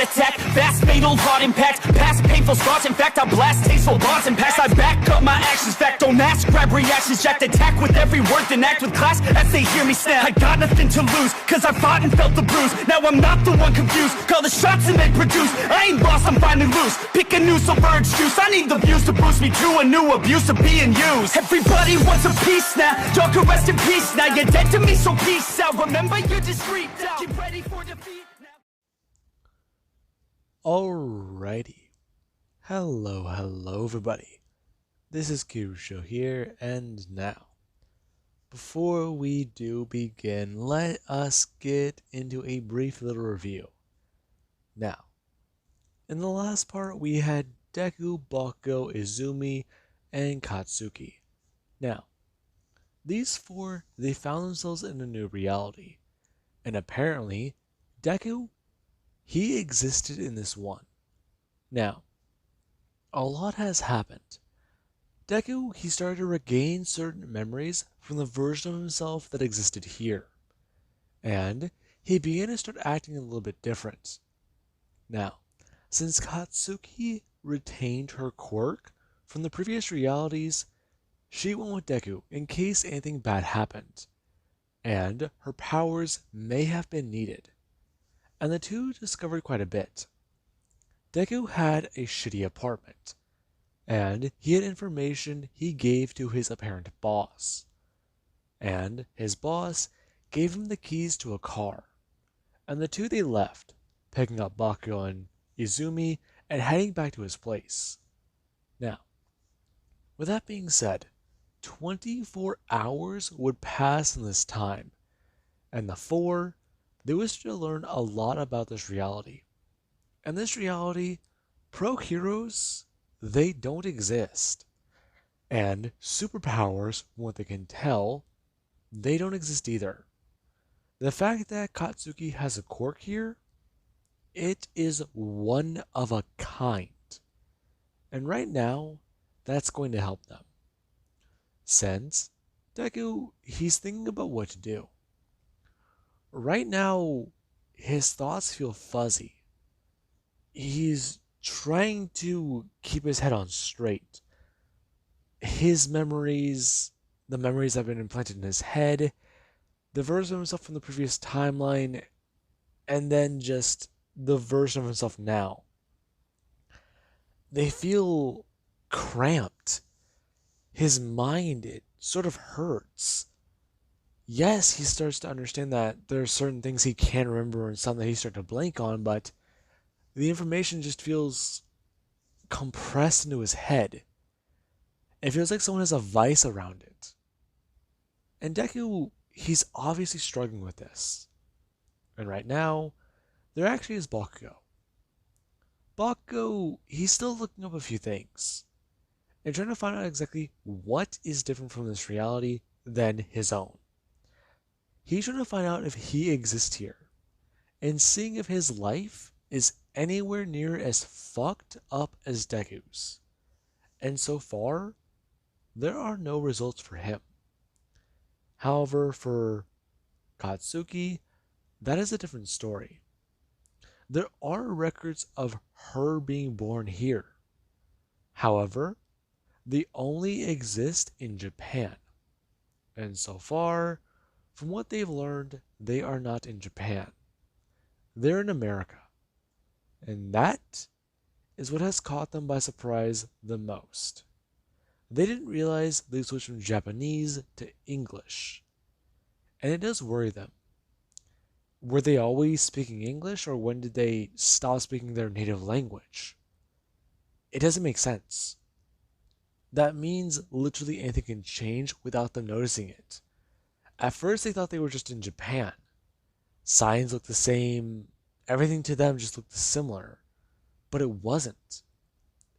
heart attack. Fast, fatal, hard impact. Past painful scars, in fact, I blast tasteful bars and pass. I back up my actions, fact, don't ask, grab reactions, jacked, attack with every word, then act with class as they hear me snap. I got nothing to lose, cause I fought and felt the bruise. Now I'm not the one confused, call the shots and they produce. I ain't lost, I'm finally loose. Pick a new submerged juice. I need the views to boost me to a new abuse of being used. Everybody wants a piece now. Y'all can rest in peace now. You're dead to me, so peace out. Remember, you're discreet now. Get ready for defeat now. Alrighty. Hello everybody. This is Kirusho here, and now, before we do begin, let us get into a brief little review. Now, in the last part, we had Deku, Bakugo, Izumi, and Katsuki. Now, these four, they found themselves in a new reality, and apparently, Deku, he existed in this one. Now, a lot has happened. Deku, he started to regain certain memories from the version of himself that existed here, and he began to start acting a little bit different. Now, since Katsuki retained her quirk from the previous realities, she went with Deku in case anything bad happened, and her powers may have been needed, and the two discovered quite a bit. Deku had a shitty apartment, and he had information he gave to his apparent boss, and his boss gave him the keys to a car, and the two they left, picking up Bakugo and Izumi and heading back to his place. Now, with that being said, 24 hours would pass in this time, and the four, they wished to learn a lot about this reality. And this reality, pro heroes, they don't exist. And superpowers, from what they can tell, they don't exist either. The fact that Katsuki has a quirk here, it is one of a kind. And right now, that's going to help them. Since Deku, he's thinking about what to do. Right now, his thoughts feel fuzzy. He's trying to keep his head on straight. His memories, the memories that have been implanted in his head, the version of himself from the previous timeline, and then just the version of himself now. They feel cramped. His mind, it sort of hurts. Yes, he starts to understand that there are certain things he can't remember and some that he starts to blank on, but the information just feels compressed into his head. It feels like someone has a vice around it. And Deku, he's obviously struggling with this. And right now, there actually is Bakugo. Bakugo, he's still looking up a few things and trying to find out exactly what is different from this reality than his own. He's trying to find out if he exists here, and seeing if his life is anywhere near as fucked up as Deku's. And so far, there are no results for him. However, for Katsuki, that is a different story. There are records of her being born here. However, they only exist in Japan. And so far, from what they've learned, they are not in Japan. They're in America. And that is what has caught them by surprise the most. They didn't realize they switched from Japanese to English. And it does worry them. Were they always speaking English, or when did they stop speaking their native language? It doesn't make sense. That means literally anything can change without them noticing it. At first they thought they were just in Japan. Signs looked the same, everything to them just looked similar. But it wasn't.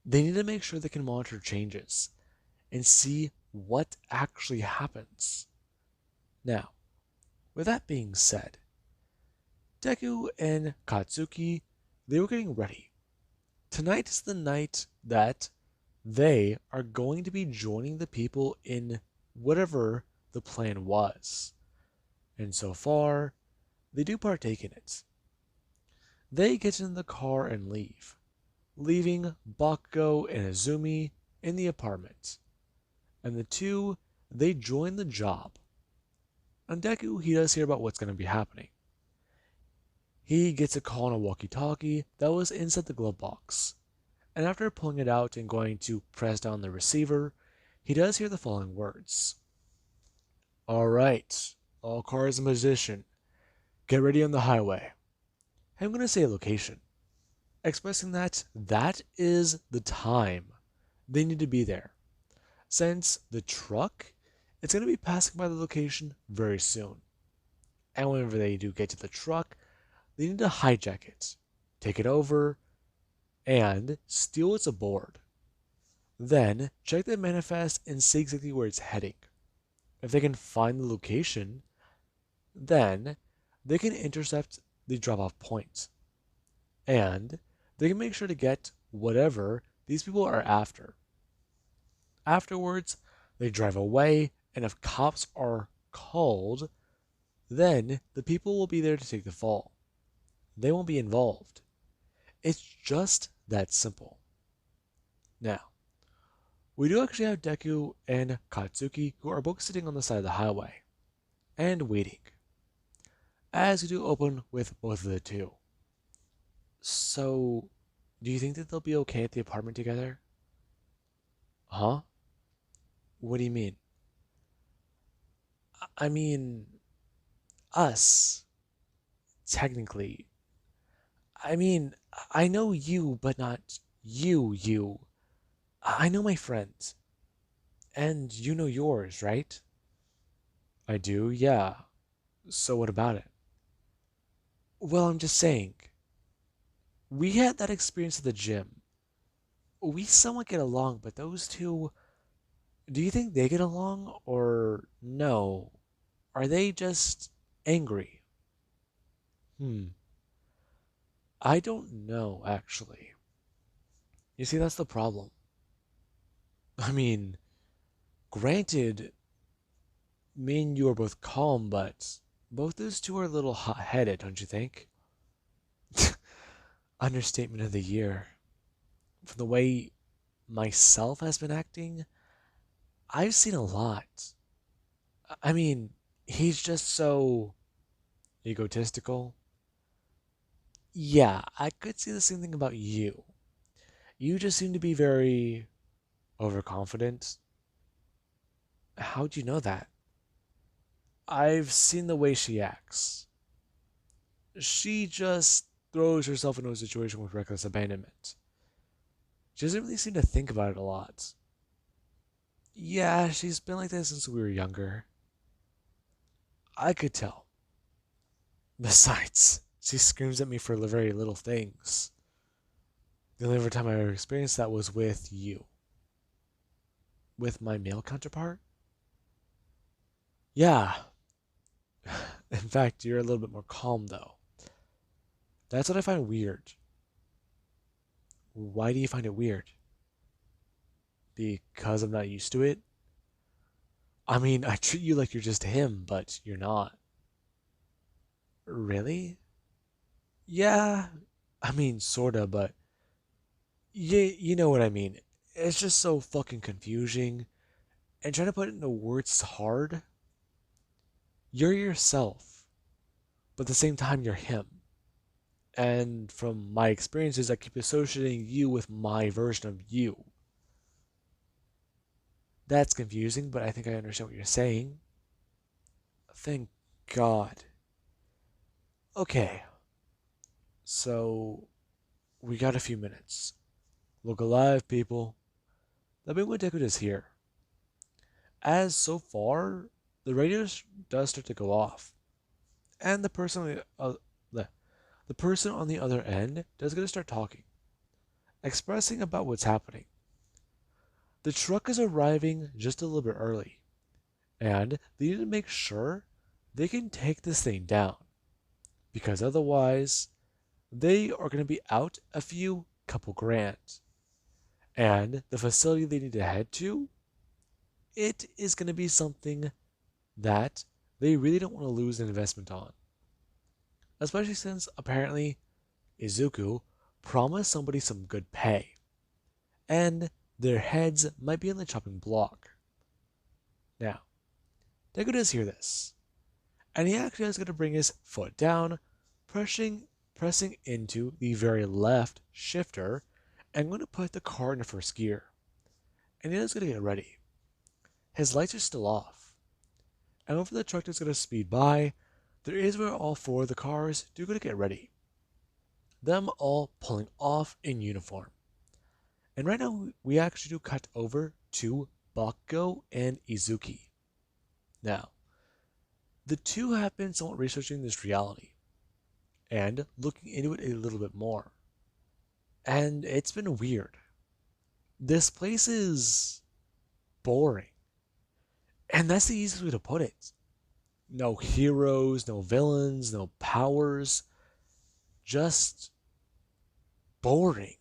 They need to make sure they can monitor changes and see what actually happens. Now, with that being said, Deku and Katsuki, they were getting ready. Tonight is the night that they are going to be joining the people in whatever the plan was. And so far, they do partake in it. They get in the car and leave, leaving Bakugo and Izumi in the apartment. And the two, they join the job. On Deku, he does hear about what's going to be happening. He gets a call on a walkie-talkie that was inside the glove box. And after pulling it out and going to press down the receiver, he does hear the following words. Alright, all cars in position. Get ready on the highway. I'm going to say a location, expressing that that is the time they need to be there, since the truck is going to be passing by the location very soon. And whenever they do get to the truck, they need to hijack it, take it over, and steal what's aboard. Then check the manifest and see exactly where it's heading. If they can find the location, then they can intercept the drop-off point. And they can make sure to get whatever these people are after. Afterwards, they drive away, and if cops are called, then the people will be there to take the fall. They won't be involved. It's just that simple. Now, we do actually have Deku and Katsuki, who are both sitting on the side of the highway and waiting, as we do open with both of the two. So, do you think that they'll be okay at the apartment together? Huh? What do you mean? I mean, us, technically. I mean, I know you, but not you. I know my friends. And you know yours, right? I do, yeah. So what about it? Well, I'm just saying. We had that experience at the gym. We somewhat get along, but those two, do you think they get along or no? Are they just angry? I don't know, actually. You see, that's the problem. I mean, granted, me and you are both calm, but both those two are a little hot-headed, don't you think? Understatement of the year. From the way myself has been acting, I've seen a lot. I mean, he's just so egotistical. Yeah, I could see the same thing about you. You just seem to be very overconfident. How'd you know that? I've seen the way she acts. She just throws herself into a situation with reckless abandonment. She doesn't really seem to think about it a lot. Yeah, she's been like this since we were younger. I could tell. Besides, she screams at me for very little things. The only other time I ever experienced that was with you. With my male counterpart? Yeah. In fact, you're a little bit more calm, though. That's what I find weird. Why do you find it weird? Because I'm not used to it? I mean, I treat you like you're just him, but you're not. Really? Yeah, I mean, sorta, but you know what I mean. It's just so fucking confusing, and trying to put it into words is hard. You're yourself, but at the same time, you're him. And from my experiences, I keep associating you with my version of you. That's confusing, but I think I understand what you're saying. Thank God. Okay, so we got a few minutes. Look alive, people. Let me what Deku does here. As so far, the radio does start to go off, and the person on the other end does get to start talking, expressing about what's happening. The truck is arriving just a little bit early, and they need to make sure they can take this thing down, because otherwise, they are going to be out a few couple grand. And the facility they need to head to, it is going to be something that they really don't want to lose an investment on. Especially since apparently Izuku promise somebody some good pay, and their heads might be on the chopping block. Now, Deku does hear this, and he actually is going to bring his foot down, pressing into the very left shifter, and going to put the car into first gear. And he is going to get ready. His lights are still off, and over the truck that's going to speed by, there is where all four of the cars do going to get ready. Them all pulling off in uniform. And right now, we actually do cut over to Bakugo and Izuki. Now, the two have been somewhat researching this reality and looking into it a little bit more. And it's been weird. This place is boring. And that's the easiest way to put it. No heroes, no villains, no powers. Just boring.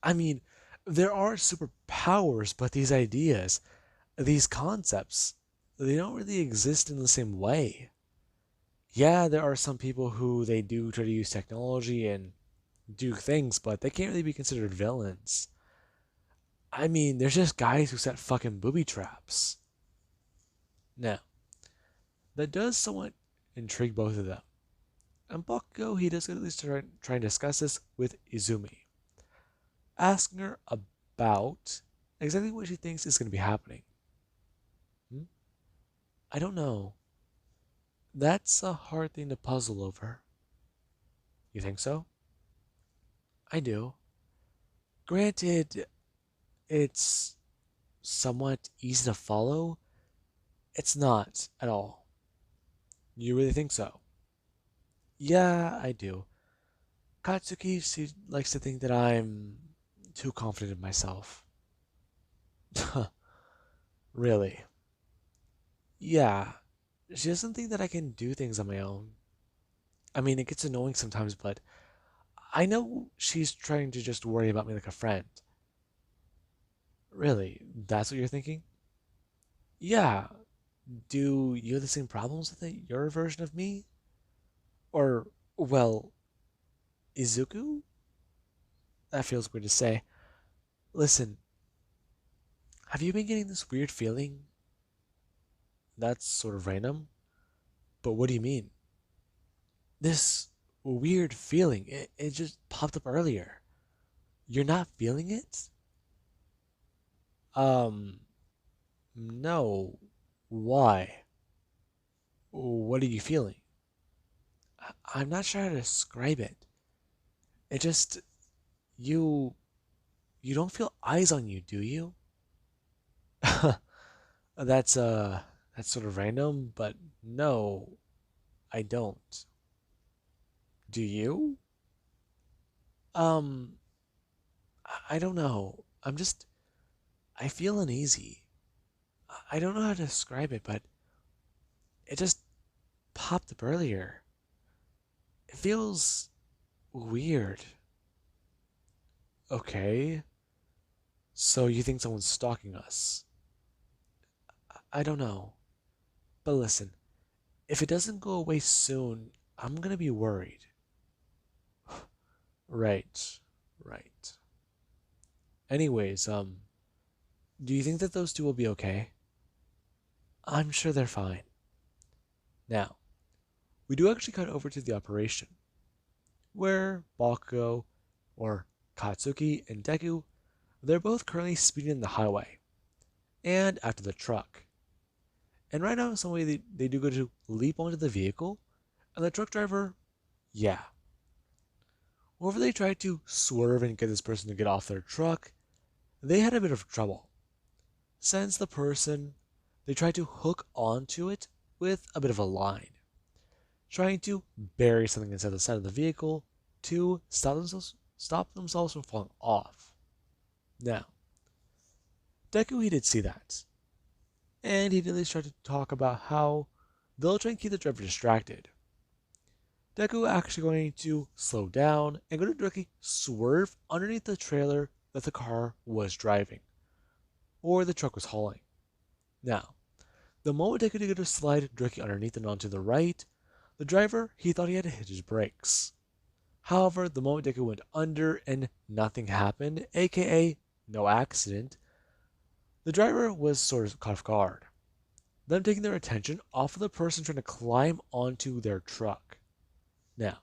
I mean, there are superpowers, but these ideas, these concepts, they don't really exist in the same way. Yeah, there are some people who they do try to use technology and do things, but they can't really be considered villains. I mean, there's just guys who set fucking booby traps. Now, that does somewhat intrigue both of them. And Bakugo, he does at least try and discuss this with Izumi, asking her about exactly what she thinks is going to be happening. I don't know. That's a hard thing to puzzle over. You think so? I do. Granted, it's somewhat easy to follow. It's not at all. You really think so? Yeah, I do. Katsuki, she likes to think that I'm too confident in myself. Really? Yeah. She doesn't think that I can do things on my own. I mean, it gets annoying sometimes, but I know she's trying to just worry about me like a friend. Really? That's what you're thinking? Yeah. Do you have the same problems with it, your version of me? Or, well, Izuku? That feels weird to say. Listen, have you been getting this weird feeling? That's sort of random. But what do you mean? This weird feeling, it just popped up earlier. You're not feeling it? Um, no. Why? What are you feeling? I'm not sure how to describe it. It just, you, you don't feel eyes on you, do you? That's, that's sort of random, but no, I don't. Do you? Um, I don't know. I feel uneasy. I don't know how to describe it, but it just popped up earlier. It feels weird. Okay. So you think someone's stalking us? I don't know. But listen, if it doesn't go away soon, I'm gonna be worried. Right, right. Anyways, do you think that those two will be okay? I'm sure they're fine. Now, we do actually cut over to the operation, where Bakugo, or Katsuki, and Deku, they're both currently speeding in the highway, and after the truck. And right now, some way they do go to leap onto the vehicle, and the truck driver, yeah. Whenever they tried to swerve and get this person to get off their truck, they had a bit of trouble. Since the person, they tried to hook onto it with a bit of a line, trying to bury something inside the side of the vehicle to stop themselves from falling off. Now, Deku, he did see that, and he did at least try to talk about how they'll try and keep the driver distracted. Deku actually going to slow down and go to directly swerve underneath the trailer that the car was driving, or the truck was hauling. Now, the moment Deku did go to slide directly underneath and onto the right, the driver, he thought he had to hit his brakes. However, the moment Deku went under and nothing happened, aka no accident, the driver was sort of caught off guard, them taking their attention off of the person trying to climb onto their truck. Now,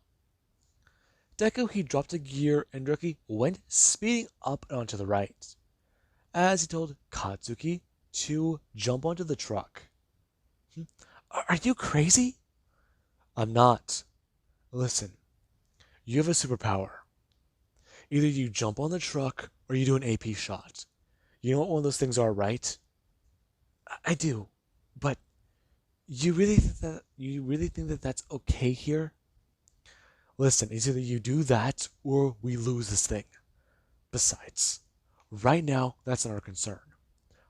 Deku, he dropped a gear and Rookie went speeding up and onto the right, as he told Katsuki to jump onto the truck. Are you crazy? I'm not. Listen, you have a superpower. Either you jump on the truck or you do an AP shot. You know what one of those things are, right? I do, but you really think that that's okay here? Listen, it's either you do that or we lose this thing. Besides, right now that's not our concern.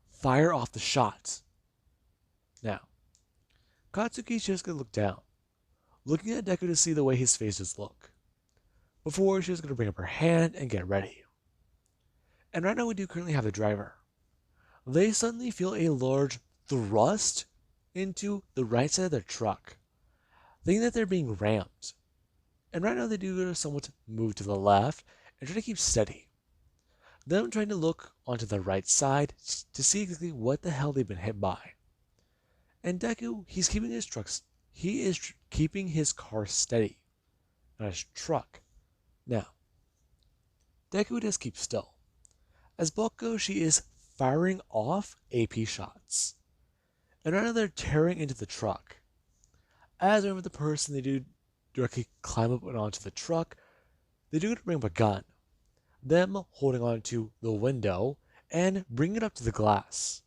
Fire off the shot. Now, Katsuki's just gonna look down, looking at Deku to see the way his faces look. Before she's gonna bring up her hand and get ready. And right now we do currently have the driver. They suddenly feel a large thrust into the right side of their truck, thinking that they're being rammed. And right now they do somewhat move to the left and try to keep steady. Them trying to look onto the right side to see exactly what the hell they've been hit by. And Deku, he's keeping his trucks. He is keeping his car steady, not his truck. Now, Deku does keep still. As Bakugo, she is firing off AP shots. And right now they're tearing into the truck. As remember the person they do directly climb up and onto the truck, they do bring up a gun. Them holding onto the window and bring it up to the glass.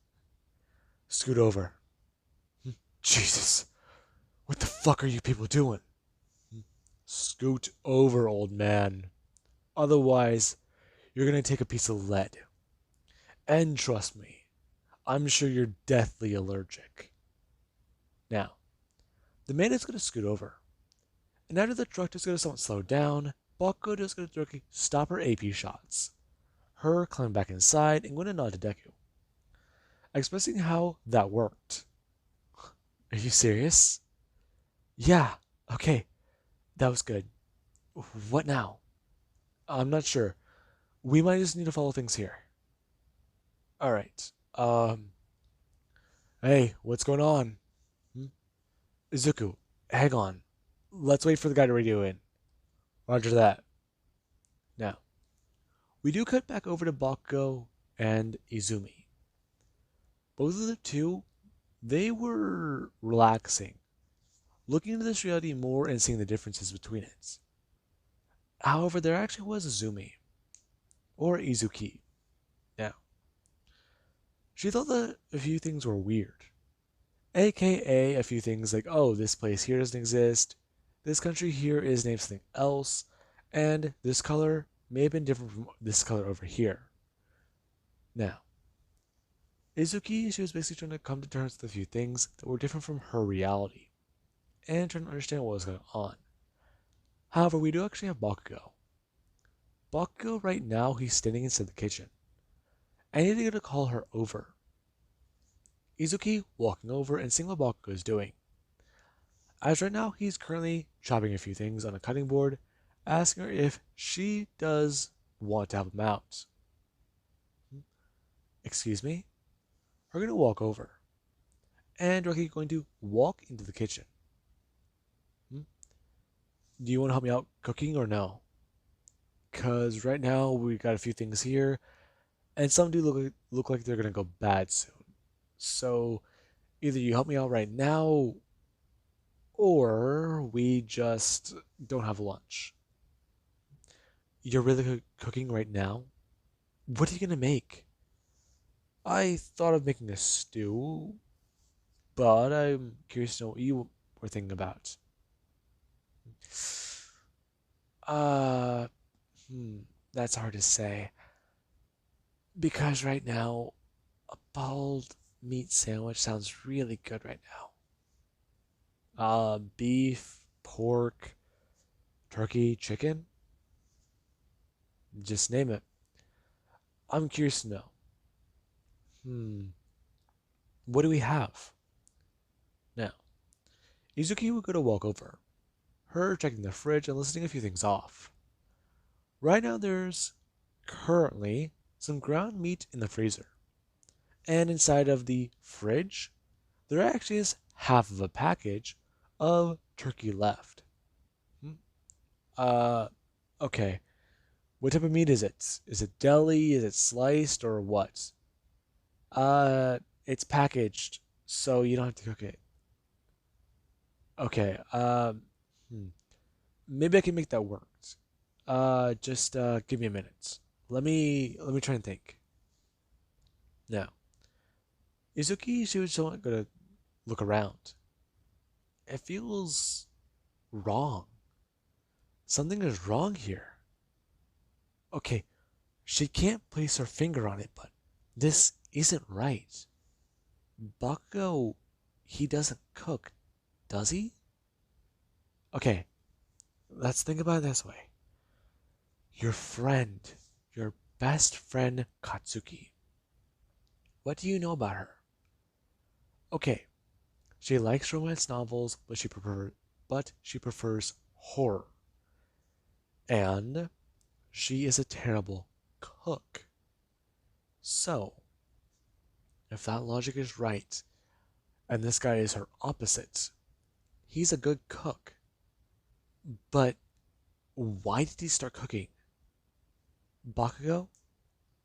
Scoot over. Jesus, what the fuck are you people doing? Scoot over, old man. Otherwise, you're gonna take a piece of lead. And trust me, I'm sure you're deathly allergic. Now, the man is gonna scoot over. And after the truck is gonna somewhat slow down, Bakugo is gonna directly stop her AP shots. Her climb back inside and going to nod to Deku, expressing how that worked. Are you serious? Yeah, okay, that was good. What now? I'm not sure. We might just need to follow things here. Alright, hey, what's going on? Izuku, hang on. Let's wait for the guy to radio in. Roger that. Now, we do cut back over to Bakugo and Izumi. Both of the two, they were relaxing, looking into this reality more and seeing the differences between it. However, there actually was Izumi, or Izuki. Now, she thought that a few things were weird, aka a few things like, oh, this place here doesn't exist, this country here is named something else, and this color may have been different from this color over here. Now, Izuki, she was basically trying to come to terms with a few things that were different from her reality, and trying to understand what was going on. However, we do actually have Bakugo. Bakugo right now, he's standing inside the kitchen. I need to call her over. Izuki walking over and seeing what Bakugo is doing. As right now, he's currently chopping a few things on a cutting board, asking her if she does want to help him out. Excuse me? We're going to walk over. And we're going to walk into the kitchen. Do you want to help me out cooking or no? Because right now we got a few things here, and some do look like they're going to go bad soon. So either you help me out right now, or we just don't have lunch. You're really cooking right now? What are you going to make? I thought of making a stew, but I'm curious to know what you were thinking about. That's hard to say. Because right now, a boiled meat sandwich sounds really good right now. Beef, pork, turkey, chicken? Just name it. I'm curious to know. What do we have? Now, Izuki would go to walk over, her checking the fridge and listing a few things off. Right now, there's currently some ground meat in the freezer. And inside of the fridge, there actually is half of a package of turkey left. Hmm. Uh, okay. What type of meat is it? Is it deli? Is it sliced or what? It's packaged, so you don't have to cook it. Okay. Hmm. Maybe I can make that work. Just give me a minute. Let me try and think. Now, Izuki, she was just gonna look around. It feels wrong. Something is wrong here. Okay, she can't place her finger on it, but this isn't right. Bakugo, he doesn't cook, does he? Okay, let's think about it this way. Your friend, your best friend Katsuki. What do you know about her? Okay, she likes romance novels, but she prefers horror. And she is a terrible cook. So, if that logic is right, and this guy is her opposite, he's a good cook. But why did he start cooking? Bakugo?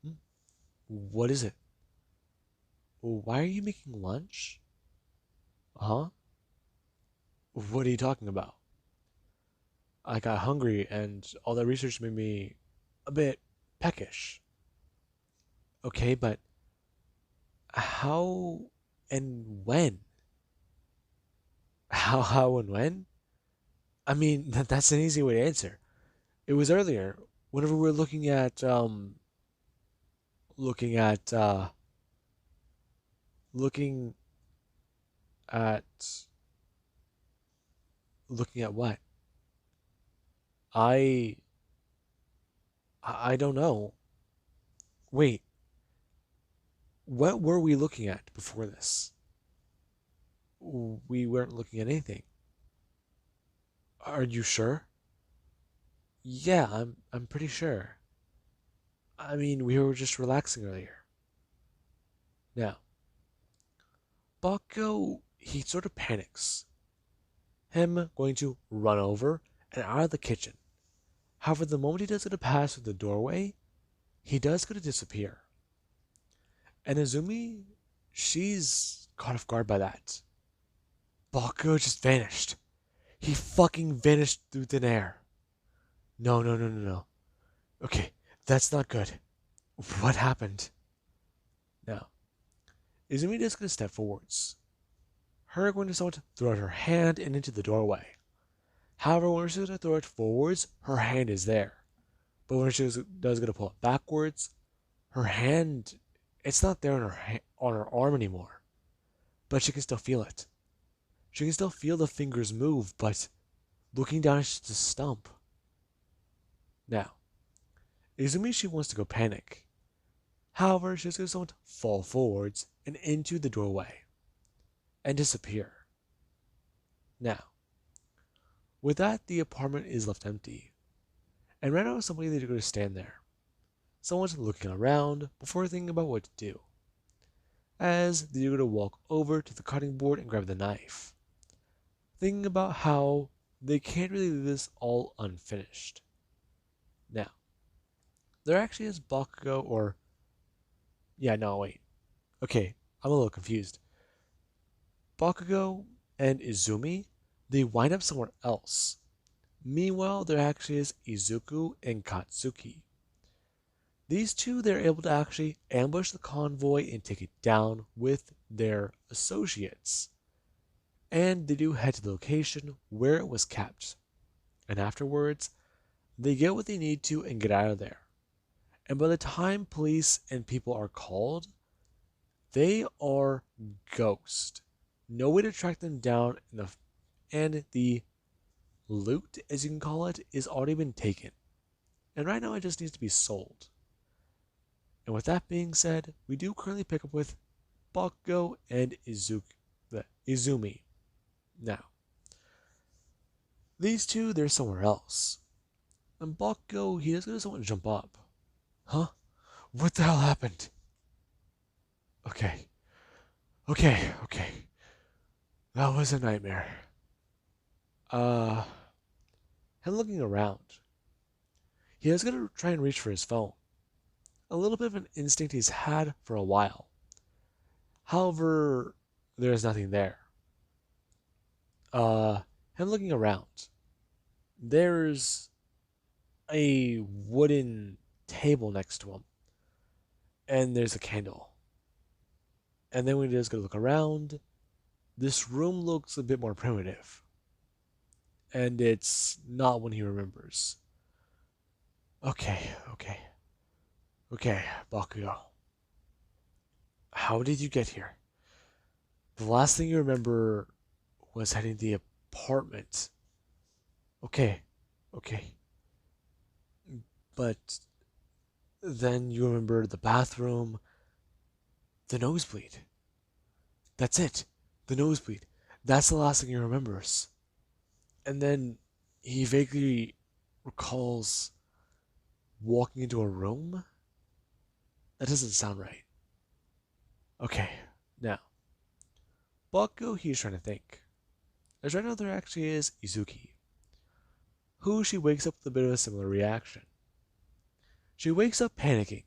Hmm? What is it? Why are you making lunch? Huh? What are you talking about? I got hungry and all that research made me a bit peckish. Okay, but how and when? How and when? I mean, that's an easy way to answer. It was earlier, whenever we were looking at, looking at, looking at what? I, I don't know. Wait, what were we looking at before this? We weren't looking at anything. Are you sure? Yeah, I'm pretty sure. I mean, we were just relaxing earlier. Now, Bakugo, he sort of panics. Him going to run over and out of the kitchen. However, the moment he does get to pass through the doorway, he does get to disappear. And Izumi, she's caught off guard by that. Bakugo just vanished. He fucking vanished through thin air. No, no, no, no, no. Okay, that's not good. What happened? Now, Izumi just gonna step forwards. Her going to somewhat throw out her hand and into the doorway. However, when she's gonna throw it forwards, her hand is there. But when she does gonna pull it backwards, her hand, it's not there on on her arm anymore. But she can still feel it. She can still feel the fingers move, but looking down, it's just a stump. Now, Izumi, she wants to go panic. However, she's going to somewhat fall forwards and into the doorway and disappear. Now, with that, the apartment is left empty. And right now, somebody is going to stand there. Someone's looking around before thinking about what to do. As they're going to walk over to the cutting board and grab the knife. Thinking about how they can't really leave this all unfinished. Now, there actually is Bakugo or... Yeah, no, wait. Okay, I'm a little confused. Bakugo and Izumi, they wind up somewhere else. Meanwhile, there actually is Izuku and Katsuki. These two, they're able to actually ambush the convoy and take it down with their associates. And they do head to the location where it was kept. And afterwards, they get what they need to and get out of there. And by the time police and people are called, they are ghost. No way to track them down, and the loot, as you can call it, is already been taken. And right now it just needs to be sold. And with that being said, we do currently pick up with Bakugo and Izumi. Now, these two, they're somewhere else. And Bakugo, he doesn't want to jump up. Huh? What the hell happened? Okay. Okay. That was a nightmare. Uh, and looking around, he was gonna try and reach for his phone. A little bit of an instinct he's had for a while. However, there is nothing there. Him looking around, there's a wooden table next to him, and there's a candle. And then when he does go look around, this room looks a bit more primitive. And it's not one he remembers. Okay. Okay, Bakugo. How did you get here? The last thing you remember was heading to the apartment. Okay. But then you remember the bathroom, the nosebleed. That's it. The nosebleed. That's the last thing he remembers. And then he vaguely recalls walking into a room? That doesn't sound right. Okay, now, Bakugo, he's trying to think. As right now there actually is Izuki, who she wakes up with a bit of a similar reaction. She wakes up panicking,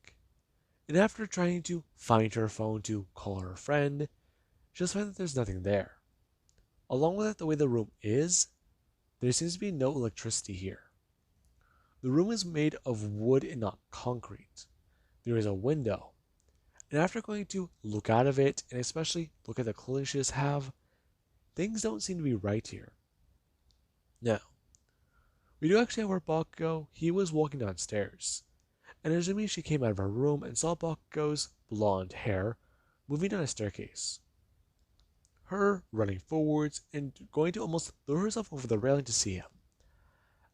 and after trying to find her phone to call her friend, she just finds that there's nothing there. Along with it, the way the room is, there seems to be no electricity here. The room is made of wood and not concrete. There is a window, and after going to look out of it, and especially look at the clothing she does have, things don't seem to be right here. Now, we do actually have our Bakugo. He was walking downstairs, and assuming she came out of her room and saw Bakugo's blonde hair moving down a staircase. Her running forwards and going to almost throw herself over the railing to see him,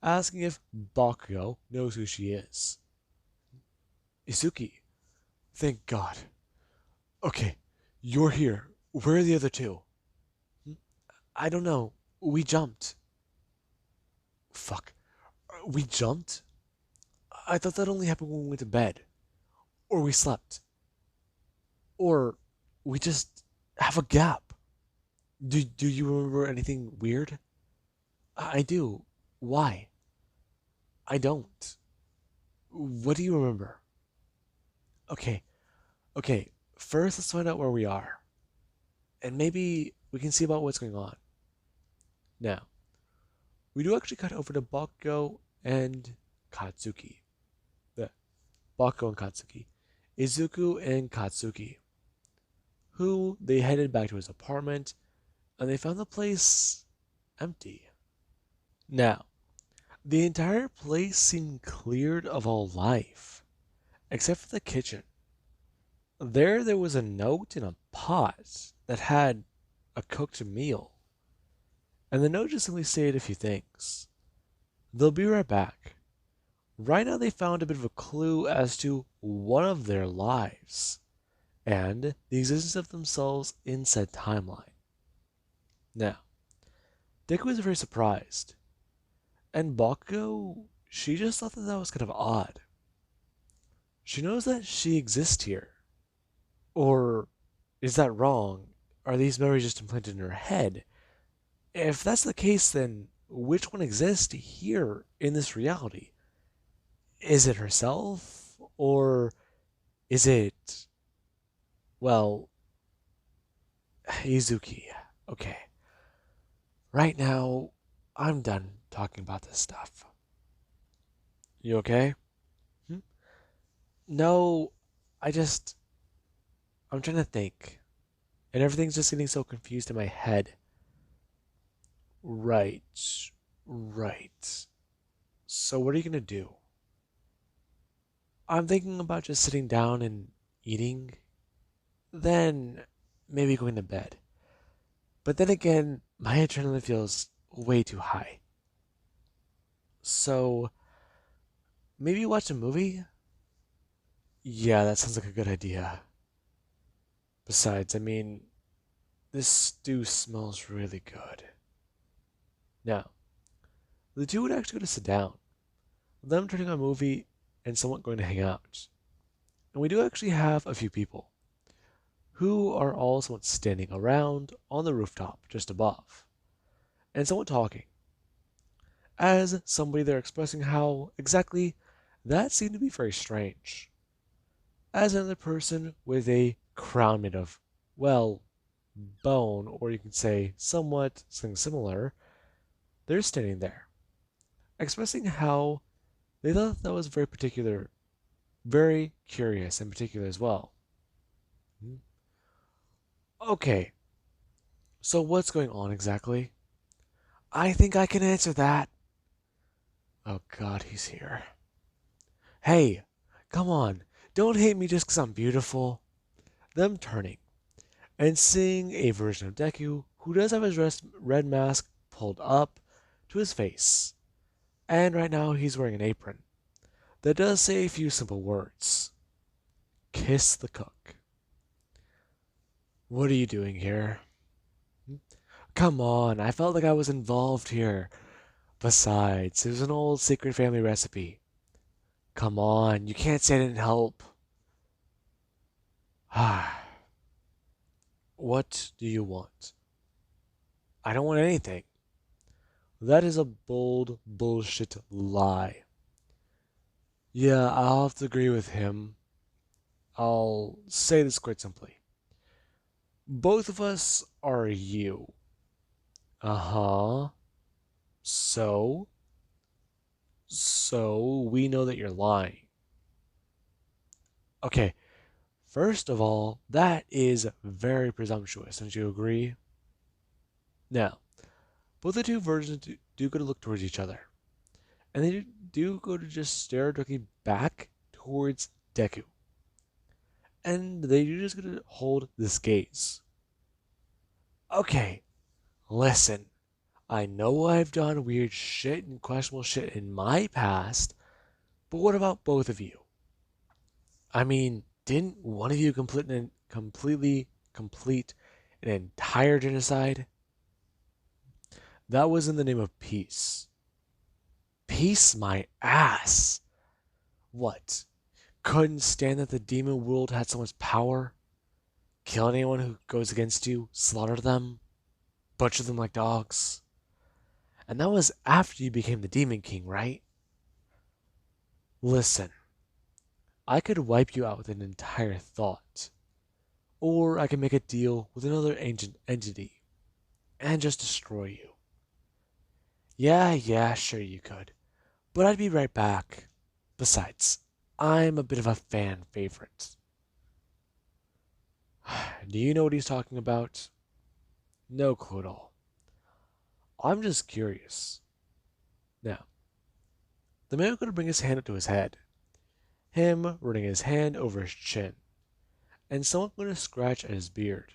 asking if Bakugo knows who she is. Izuki, thank God. Okay, you're here. Where are the other two? I don't know. We jumped. Fuck. We jumped? I thought that only happened when we went to bed. Or we slept. Or we just have a gap. Do you remember anything weird? I do. Why? I don't. What do you remember? Okay. First, let's find out where we are. And maybe we can see about what's going on. Now, we do actually cut over to Bakugo and Katsuki. The Bakugo and Katsuki. Izuku and Katsuki. Who they headed back to his apartment, and they found the place empty. Now, the entire place seemed cleared of all life, except for the kitchen. There was a note in a pot that had a cooked meal. And the note just simply stated a few things. They'll be right back. Right now they found a bit of a clue as to one of their lives, and the existence of themselves in said timeline. Now, Deku was very surprised, and Bakugo, she just thought that was kind of odd. She knows that she exists here. Or is that wrong? Are these memories just implanted in her head? If that's the case, then which one exists here in this reality? Is it herself? Or is it, well, Izuki? Okay. Right now, I'm done talking about this stuff. You okay? No, I'm trying to think. And everything's just getting so confused in my head. Right. So what are you gonna do? I'm thinking about just sitting down and eating, then maybe going to bed. But then again, my adrenaline feels way too high. So maybe watch a movie? Yeah, that sounds like a good idea. Besides, this stew smells really good. Now, the two would actually go to sit down, them turning on a movie, and someone going to hang out. And we do actually have a few people who are all somewhat standing around on the rooftop just above, and somewhat talking. As somebody they're expressing how exactly that seemed to be very strange. As another person with a crown made of, well, bone, or you can say somewhat something similar, they're standing there, expressing how they thought that was very particular, very curious and particular as well. Hmm. Okay, so what's going on exactly? I think I can answer that. Oh god, he's here. Hey, come on, don't hate me just 'cause I'm beautiful. Them turning and seeing a version of Deku who does have his red mask pulled up to his face. And right now he's wearing an apron that does say a few simple words. Kiss the cook. What are you doing here? Come on, I felt like I was involved here. Besides, it was an old secret family recipe. Come on, you can't say I didn't help. What do you want? I don't want anything. That is a bold bullshit lie. Yeah, I'll have to agree with him. I'll say this quite simply. Both of us are you. Uh-huh. So? So we know that you're lying. Okay, first of all, that is very presumptuous, don't you agree? Now, both the two versions do go to look towards each other. And they do go to just stare directly back towards Deku. And they do just go to hold this gaze. Okay, listen. I know I've done weird shit and questionable shit in my past, but what about both of you? I mean, didn't one of you completely complete an entire genocide? That was in the name of peace. Peace my ass! What? Couldn't stand that the demon world had so much power? Kill anyone who goes against you, slaughter them, butcher them like dogs? And that was after you became the Demon King, right? Listen, I could wipe you out with an entire thought. Or I could make a deal with another ancient entity and just destroy you. Yeah, sure you could. But I'd be right back. Besides, I'm a bit of a fan favorite. Do you know what he's talking about? No clue at all. I'm just curious. Now, the man was going to bring his hand up to his head, him running his hand over his chin, and someone going to scratch at his beard.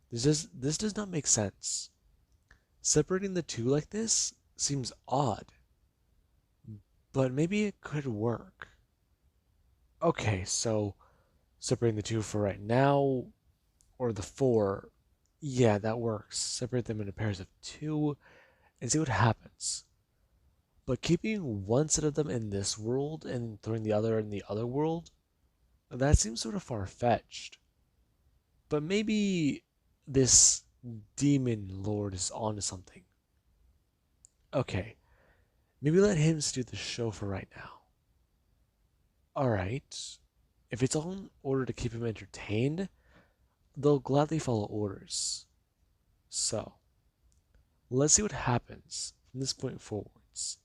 This does not make sense. Separating the two like this seems odd, but maybe it could work. Okay, so separating the two for right now, or the four, yeah, that works. Separate them into pairs of two and see what happens. But keeping one set of them in this world and throwing the other in the other world, that seems sort of far-fetched. But maybe this demon lord is onto something. Okay, maybe let him steer the show for right now. Alright, if it's all in order to keep him entertained, they'll gladly follow orders. So, let's see what happens from this point forwards.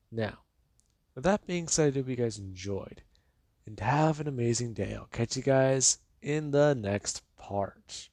Now, with that being said, I hope you guys enjoyed, and have an amazing day. I'll catch you guys in the next part.